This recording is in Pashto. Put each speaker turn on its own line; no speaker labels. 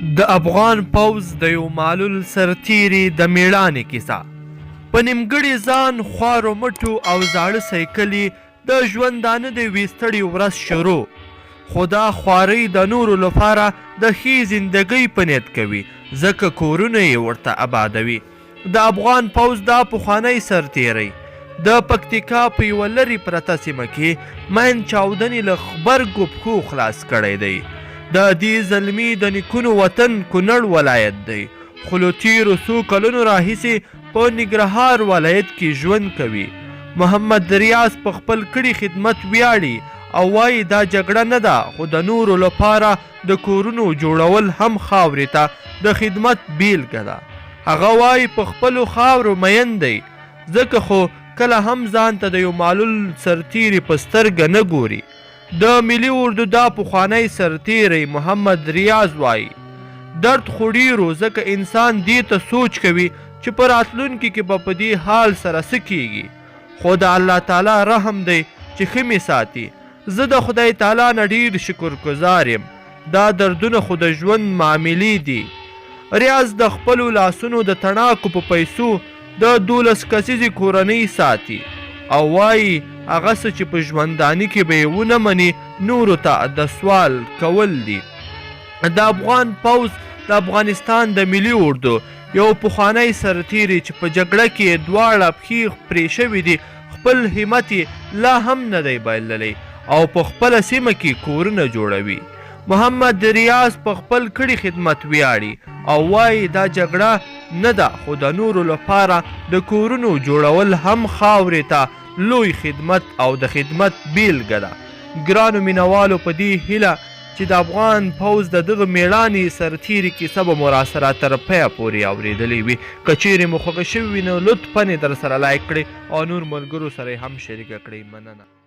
د افغان پوځ د یو معلول سرتیري د میړانې کیسه. په نیمګړي ځان خوارو مټو او زاړه سایکلي د ژوندانه د یوې ستړې ورځ شروع، خو دا خوارۍ د نورو لپاره د ښې زندګۍ په نیت کوي، ځکه کورونه یې ورته آبادوي. د افغان پوځ دا پخوانی سرتیری د پکتیکا په یوه لرې پرته سیمه کې مین چاودنې له غبرګو پښو خلاص کړی دی. د دې زلمي د نیکونو وطن کونړ ولایت دی، خو له تېرو څو کلونو راهیسې په ننګرهار ولایت کې ژوند کوي. محمد ریاض په خپل کړي خدمت ویاړي او وایي دا جګړه نه ده، خو د نورو لپاره د کورونو جوړول هم خاورې ته د خدمت بیلګه ده. هغه وایي په خپلو خاورو مین دی، ځکه خو کله هم ځان ته د یو معلول سرتیري په سترګه نه ګوري. د ملي اردو دا پخوانی سرتیری محمد ریاض وایي درد خو ډېرو، ځکه انسان دې ته سوچ کوي چې په راتلونکي کې به په دې حال سره څه کیږي، خو د الله تعالی رحم دی چې ښه مې ساتي. زه د خدای تعالی نه ډېر شکرګزار یم، دا دردونه خو د ژوند معاملې دي. ریاض د خپلو لاسونو د تڼاکو په پیسو د 12 کسیزې کورنۍ ساتي او وایي هغه څه چې په ژونداني کې به یې ونه مني نورو ته د سوال کول دي. د افغان پوځ د افغانستان د ملي اردو یو پخوانی سرتیری چې په جګړه کې دواړه پښې پرې شوي دي، خپل همت یې لا هم نه دی بایللی او په خپله سیمه کې کورونه جوړوي. محمد ریاض په خپل کړي خدمت ویاړي او وایي دا جګړه نه ده، خو د نورو لپاره د کورونو جوړول هم خاورې ته لوی خدمت او د خدمت بیلګه ده. ګرانو مینوالو، په دې هیله چې د افغان پوځ د دغه میړانې سرتیري کیسه به مو راسره تر پایه پورې اورېدلې وي. که چیرې مو خوښه شوي وي نو لطفا یې در سره لایک کړئ او نور ملګرو سره یې هم شریکه کړئ. مننه.